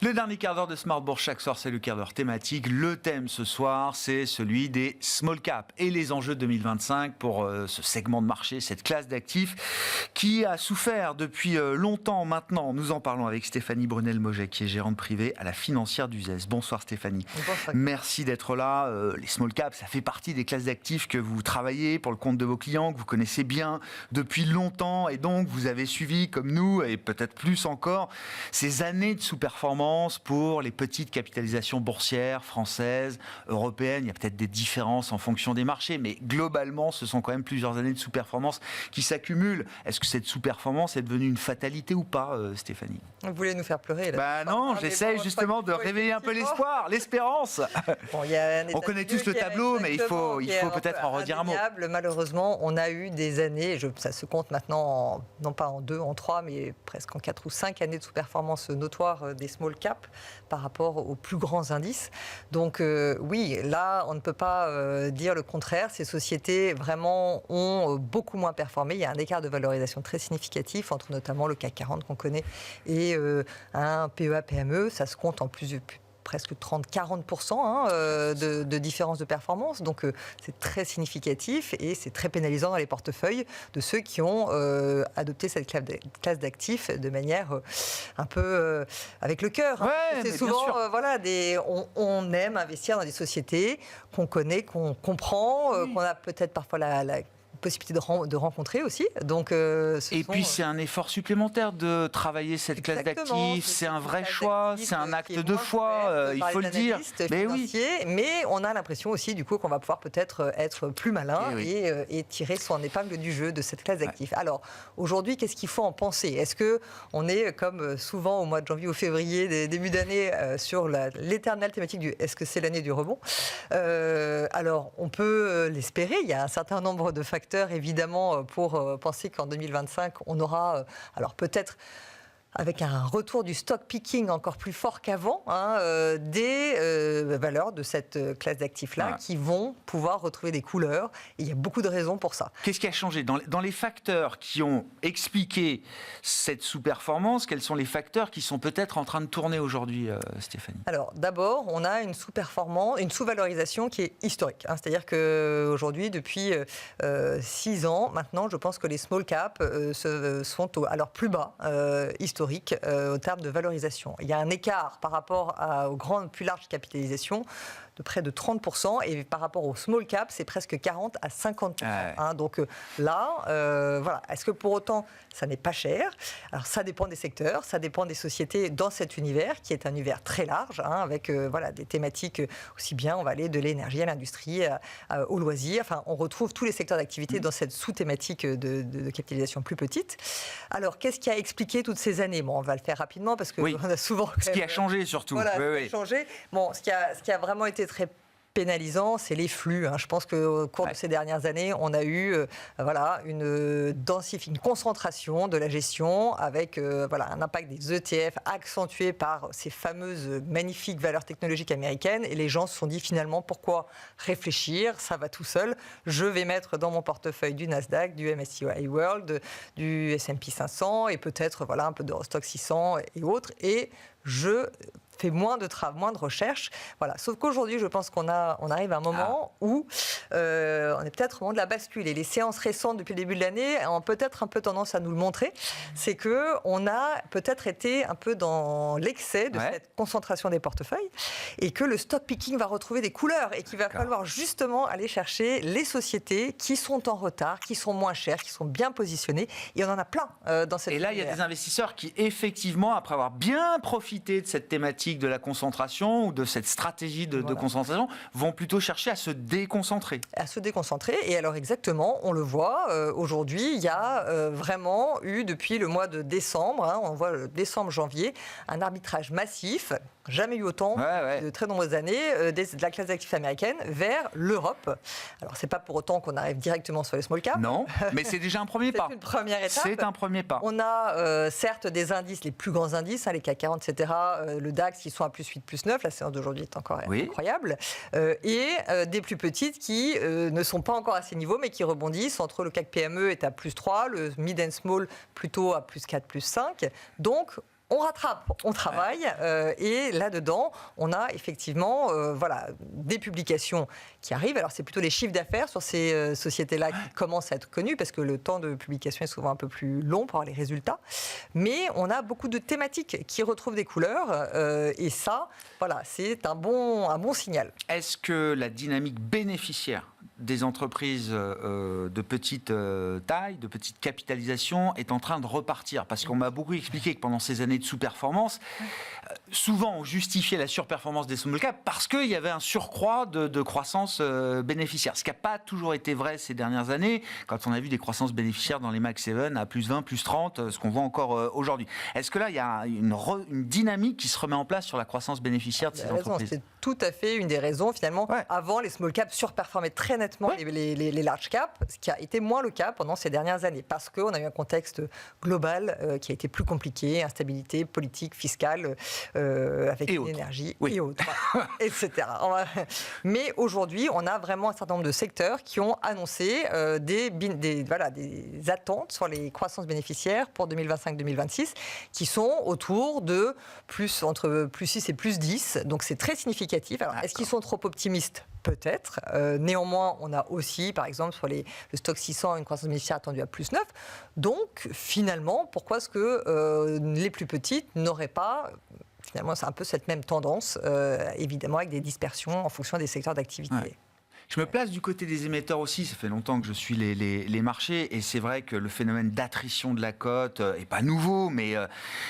Le dernier quart d'heure de Smart Bourse chaque soir, c'est le quart d'heure thématique. Le thème ce soir, c'est celui des small caps et les enjeux de 2025 pour ce segment de marché, cette classe d'actifs qui a souffert depuis longtemps maintenant. Nous en parlons avec Stéphanie Brunel-Moget, qui est gérante privée à la financière d'Uzès. Bonsoir Stéphanie. Bonsoir. Merci d'être là. Les small caps, ça fait partie des classes d'actifs que vous travaillez pour le compte de vos clients, que vous connaissez bien depuis longtemps, et donc vous avez suivi, comme nous, et peut-être plus encore, ces années de sous-performance pour les petites capitalisations boursières françaises, européennes. Il y a peut-être des différences en fonction des marchés, mais globalement, ce sont quand même plusieurs années de sous-performance qui s'accumulent. Est-ce que cette sous-performance est devenue une fatalité ou pas, Stéphanie ? Vous voulez nous faire pleurer là? Bah non, j'essaye justement de réveiller un peu l'espoir, l'espérance. Bon, y a on connaît tous le tableau, mais il faut peut-être en redire un mot. Malheureusement, on a eu des années, ça se compte maintenant, non pas en 2, en 3, mais presque en 4 ou 5 années de sous-performance notoire des small cap par rapport aux plus grands indices. Donc oui, là, on ne peut pas dire le contraire. Ces sociétés vraiment ont beaucoup moins performé. Il y a un écart de valorisation très significatif entre notamment le CAC 40 qu'on connaît et un PEA-PME. Ça se compte en presque 30-40% de différence de performance. Donc, c'est très significatif et c'est très pénalisant dans les portefeuilles de ceux qui ont adopté cette classe d'actifs de manière un peu avec le cœur. Ouais, c'est souvent, on aime investir dans des sociétés qu'on connaît, qu'on comprend, qu'on a peut-être parfois la possibilité de rencontrer aussi. Donc, puis c'est un effort supplémentaire de travailler cette classe d'actifs, c'est un vrai choix, c'est un acte de foi, il faut le dire. Mais on a l'impression aussi du coup qu'on va pouvoir peut-être être plus malin et tirer son épingle du jeu de cette classe d'actifs. Alors aujourd'hui, qu'est-ce qu'il faut en penser ? Est-ce que on est comme souvent au mois de janvier ou février, début d'année, sur l'éternelle thématique du est-ce que c'est l'année du rebond ? Alors on peut l'espérer. Il y a un certain nombre de facteurs évidemment pour penser qu'en 2025 on aura alors peut-être avec un retour du stock picking encore plus fort qu'avant, des valeurs de cette classe d'actifs-là qui vont pouvoir retrouver des couleurs. Et il y a beaucoup de raisons pour ça. Qu'est-ce qui a changé dans les facteurs qui ont expliqué cette sous-performance? Quels sont les facteurs qui sont peut-être en train de tourner aujourd'hui, Stéphanie? Alors, d'abord, on a une sous-performance, une sous-valorisation qui est historique. C'est-à-dire qu'aujourd'hui, depuis 6 ans, maintenant, je pense que les small caps sont à leur plus bas historique. Au terme de valorisation. Il y a un écart par rapport aux grandes, plus larges capitalisations de près de 30%, et par rapport aux small cap, c'est presque 40 à 50%. Donc là, voilà. Est-ce que pour autant, ça n'est pas cher ? Alors ça dépend des secteurs, ça dépend des sociétés dans cet univers, qui est un univers très large, avec des thématiques aussi bien, on va aller de l'énergie à l'industrie, au loisir. Enfin, on retrouve tous les secteurs d'activité dans cette sous-thématique de capitalisation plus petite. Alors, qu'est-ce qui a expliqué toutes ces années ? Bon, on va le faire rapidement parce qu'on a souvent... Ce qui a changé surtout. Voilà, ce qui a changé. Bon, ce qui a vraiment été très pénalisant, c'est les flux. Je pense qu'au cours de ces dernières années, on a eu une concentration de la gestion avec un impact des ETF accentué par ces fameuses magnifiques valeurs technologiques américaines. Et les gens se sont dit finalement, pourquoi réfléchir ? Ça va tout seul. Je vais mettre dans mon portefeuille du Nasdaq, du MSCI World, du S&P 500 et peut-être un peu d'Eurostoxx 600 et autres. Et je fait moins de recherche. Voilà. Sauf qu'aujourd'hui, je pense qu'on arrive à un moment où on est peut-être au moment de la bascule. Et les séances récentes depuis le début de l'année ont peut-être un peu tendance à nous le montrer. C'est qu'on a peut-être été un peu dans l'excès de cette concentration des portefeuilles et que le stock picking va retrouver des couleurs et qu'il va falloir justement aller chercher les sociétés qui sont en retard, qui sont moins chères, qui sont bien positionnées. Et on en a plein dans cette univers. Et là, il y a des investisseurs qui, effectivement, après avoir bien profité de cette thématique de la concentration ou de cette stratégie de concentration, vont plutôt chercher à se déconcentrer. À se déconcentrer. Et alors exactement, on le voit, aujourd'hui, il y a vraiment eu, depuis le mois de décembre, on voit le décembre-janvier, un arbitrage massif, jamais eu autant de très nombreuses années, de la classe d'actifs américaine vers l'Europe. Alors, c'est pas pour autant qu'on arrive directement sur les small caps. Non, mais c'est déjà un premier pas. C'est une première étape. C'est un premier pas. On a certes des indices, les plus grands indices, les CAC 40, etc., le DAX qui sont à plus 8, plus 9, la séance d'aujourd'hui est encore incroyable, et des plus petites qui ne sont pas encore à ces niveaux, mais qui rebondissent. Entre le CAC PME est à plus 3, le Mid and Small plutôt à plus 4, plus 5. Donc, on rattrape, on travaille, et là-dedans, on a effectivement des publications qui arrivent. Alors, c'est plutôt les chiffres d'affaires sur ces sociétés-là qui commencent à être connus, parce que le temps de publication est souvent un peu plus long pour avoir les résultats. Mais on a beaucoup de thématiques qui retrouvent des couleurs, et ça, c'est un bon signal. Est-ce que la dynamique bénéficiaire des entreprises de petite taille, de petite capitalisation est en train de repartir? Parce qu'on m'a beaucoup expliqué que pendant ces années de sous-performance, souvent on justifiait la surperformance des small caps parce qu'il y avait un surcroît de croissance bénéficiaire. Ce qui n'a pas toujours été vrai ces dernières années, quand on a vu des croissances bénéficiaires dans les Max 7 à plus 20, plus 30, ce qu'on voit encore aujourd'hui. Est-ce que là, il y a une dynamique qui se remet en place sur la croissance bénéficiaire de ces entreprises? C'est tout à fait une des raisons, finalement. Ouais. Avant, les small caps surperformaient très nettement les large caps, ce qui a été moins le cas pendant ces dernières années, parce qu'on a eu un contexte global qui a été plus compliqué, instabilité politique, fiscale, avec l'énergie et autres, etc. Mais aujourd'hui, on a vraiment un certain nombre de secteurs qui ont annoncé des attentes sur les croissances bénéficiaires pour 2025-2026, qui sont autour de entre plus 6 et plus 10, donc c'est très significatif. Alors, est-ce qu'ils sont trop optimistes ? Peut-être. Néanmoins, on a aussi, par exemple, sur le stock 600, une croissance bénéficiaire attendue à plus 9. Donc, finalement, pourquoi est-ce que les plus petites n'auraient pas... Finalement, c'est un peu cette même tendance, évidemment, avec des dispersions en fonction des secteurs d'activité. Ouais. Je me place du côté des émetteurs aussi, ça fait longtemps que je suis les marchés, et c'est vrai que le phénomène d'attrition de la cote n'est pas nouveau, mais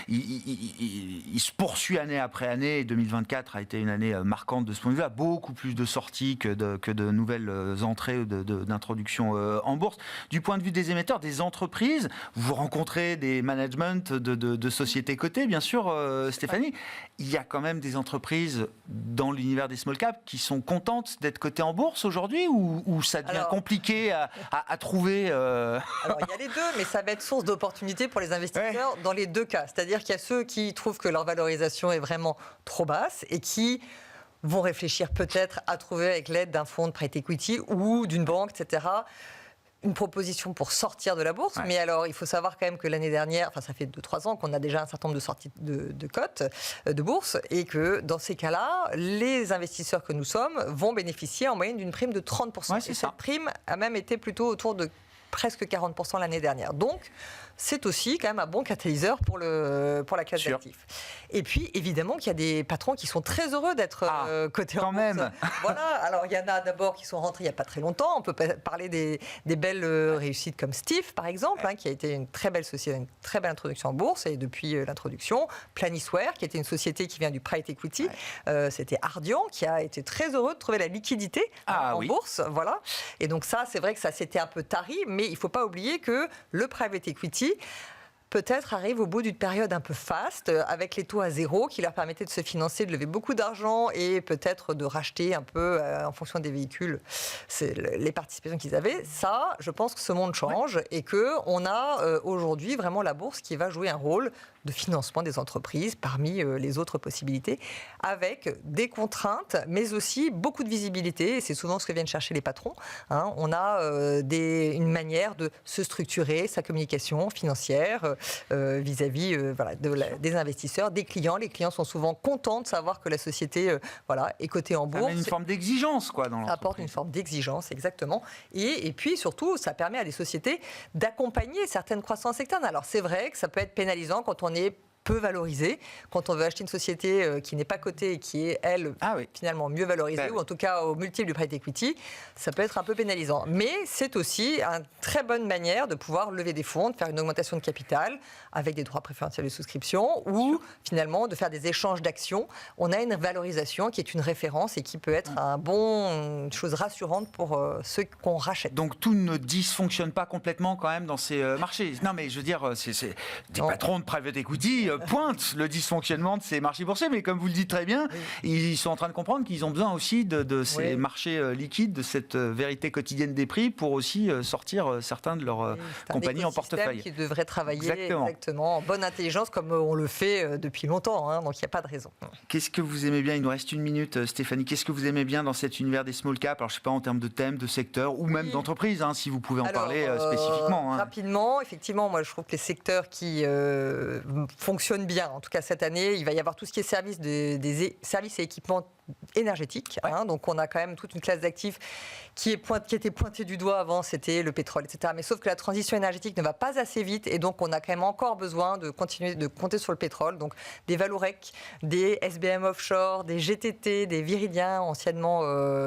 il se poursuit année après année, et 2024 a été une année marquante de ce point de vue-là, beaucoup plus de sorties que de nouvelles entrées d'introduction en bourse. Du point de vue des émetteurs, des entreprises, vous rencontrez des managements de sociétés cotées, bien sûr, Stéphanie, il y a quand même des entreprises dans l'univers des small caps qui sont contentes d'être cotées en bourse aujourd'hui, ou ça devient compliqué à trouver Alors, il y a les deux, mais ça va être source d'opportunités pour les investisseurs dans les deux cas. C'est-à-dire qu'il y a ceux qui trouvent que leur valorisation est vraiment trop basse et qui vont réfléchir peut-être à trouver, avec l'aide d'un fonds de private equity ou d'une banque, etc., une proposition pour sortir de la bourse. Ouais. Mais alors, il faut savoir quand même que l'année dernière, ça fait 2-3 ans qu'on a déjà un certain nombre de sorties de cotes de bourse, et que dans ces cas-là, les investisseurs que nous sommes vont bénéficier en moyenne d'une prime de 30%. Et cette prime a même été plutôt autour de presque 40% l'année dernière. Donc, c'est aussi quand même un bon catalyseur pour la classe d'actifs. Et puis, évidemment, qu'il y a des patrons qui sont très heureux d'être cotés en bourse. Même. Voilà. Alors, il y en a d'abord qui sont rentrés il n'y a pas très longtemps. On peut parler des belles réussites comme Steve, par exemple, qui a été une très belle société, une très belle introduction en bourse. Et depuis l'introduction, Planisware, qui était une société qui vient du private equity. C'était Ardian, qui a été très heureux de trouver la liquidité en bourse. Voilà. Et donc ça, c'est vrai que ça s'était un peu tari, mais il ne faut pas oublier que le private equity peut-être arrive au bout d'une période un peu faste, avec les taux à zéro qui leur permettaient de se financer, de lever beaucoup d'argent et peut-être de racheter un peu, en fonction des véhicules, les participations qu'ils avaient. Ça, je pense que ce monde change et qu'on a aujourd'hui vraiment la bourse qui va jouer un rôle de financement des entreprises parmi les autres possibilités, avec des contraintes, mais aussi beaucoup de visibilité. Et c'est souvent ce que viennent chercher les patrons. On a une manière de se structurer sa communication financière vis-à-vis des investisseurs, des clients. Les clients sont souvent contents de savoir que la société est cotée en bourse. Ça met une forme d'exigence, dans l'entreprise. Ça apporte une forme d'exigence, exactement. Et puis surtout, ça permet à des sociétés d'accompagner certaines croissances externes. Alors c'est vrai que ça peut être pénalisant quand on est peu valorisé, quand on veut acheter une société qui n'est pas cotée et qui est, elle, finalement mieux valorisée, ou en tout cas au multiple du private equity, ça peut être un peu pénalisant. Mais c'est aussi une très bonne manière de pouvoir lever des fonds, de faire une augmentation de capital avec des droits préférentiels de souscription, ou finalement de faire des échanges d'actions. On a une valorisation qui est une référence et qui peut être une chose rassurante pour ceux qu'on rachète. Donc tout ne dysfonctionne pas complètement quand même dans ces marchés. Non mais je veux dire, c'est des patrons de private equity pointe le dysfonctionnement de ces marchés boursiers, mais comme vous le dites très bien, ils sont en train de comprendre qu'ils ont besoin aussi de ces marchés liquides, de cette vérité quotidienne des prix, pour aussi sortir certains de leurs compagnies en portefeuille. Qui devrait travailler exactement en bonne intelligence, comme on le fait depuis longtemps, donc il n'y a pas de raison. Qu'est-ce que vous aimez bien? Il nous reste 1 minute, Stéphanie. Qu'est-ce que vous aimez bien dans cet univers des small caps? Alors je ne sais pas, en termes de thèmes, de secteurs, ou même d'entreprises, si vous pouvez en parler spécifiquement. Rapidement, effectivement, moi je trouve que les secteurs qui fonctionnent fonctionne bien. En tout cas, cette année, il va y avoir tout ce qui est services services et équipements énergétiques. Donc, on a quand même toute une classe d'actifs qui était pointée du doigt avant, c'était le pétrole, etc. Mais sauf que la transition énergétique ne va pas assez vite et donc on a quand même encore besoin de continuer de compter sur le pétrole. Donc, des Vallourec, des SBM Offshore, des GTT, des Viridien, anciennement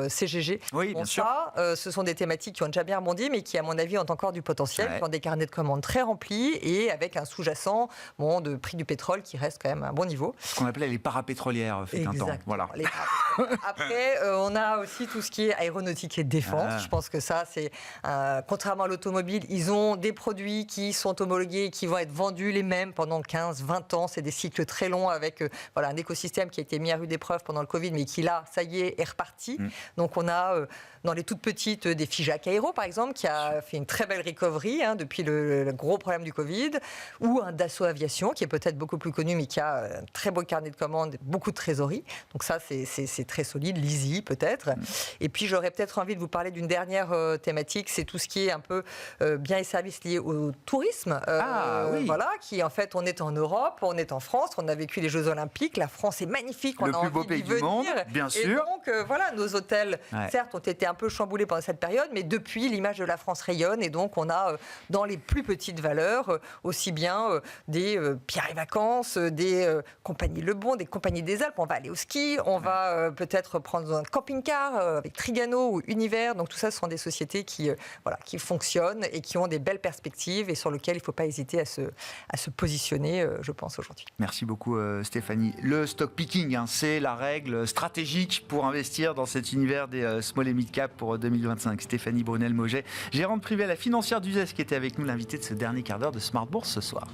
CGG. Oui, bien sûr. Ce sont des thématiques qui ont déjà bien rebondi, mais qui, à mon avis, ont encore du potentiel, qui ont des carnets de commandes très remplis et avec un sous-jacent de prix du pétrole qui reste quand même à un bon niveau. Ce qu'on appelait les parapétrolières, fait un temps. Voilà. Après, on a aussi tout ce qui est aéronautique et défense. Je pense que ça, c'est contrairement à l'automobile, ils ont des produits qui sont homologués et qui vont être vendus les mêmes pendant 15-20 ans. C'est des cycles très longs avec un écosystème qui a été mis à rude épreuve pendant le Covid, mais qui là, ça y est reparti. Donc on a dans les toutes petites des Figeac Aéro, par exemple, qui a fait une très belle recovery depuis le gros problème du Covid, ou un Dassault Aviation, qui est peut-être beaucoup plus connu, mais qui a un très beau carnet de commandes, beaucoup de trésorerie. Donc ça, c'est très solide. Lizzie, peut-être. Et puis, j'aurais peut-être envie de vous parler d'une dernière thématique, c'est tout ce qui est un peu biens et services liés au tourisme. Voilà, qui en fait, on est en Europe, on est en France, on a vécu les Jeux Olympiques, la France est magnifique, on le a plus envie beau pays d'y du monde, venir. bien sûr. Et donc, nos hôtels, certes, ont été un peu chamboulés pendant cette période, mais depuis, l'image de la France rayonne, et donc on a dans les plus petites valeurs aussi bien des Pierre et Vacances, des compagnies Le Bon, des compagnies des Alpes. On va aller au ski, on va peut-être prendre un camping-car avec Trigano ou Univers. Donc tout ça, ce sont des sociétés qui fonctionnent et qui ont des belles perspectives et sur lesquelles il ne faut pas hésiter à se positionner, je pense, aujourd'hui. Merci beaucoup Stéphanie. Le stock picking, c'est la règle stratégique pour investir dans cet univers des small et mid cap pour 2025. Stéphanie Brunel-Moget, gérante privée à la financière d'Uzès, qui était avec nous, l'invité de ce dernier quart d'heure de Smart Bourse ce soir.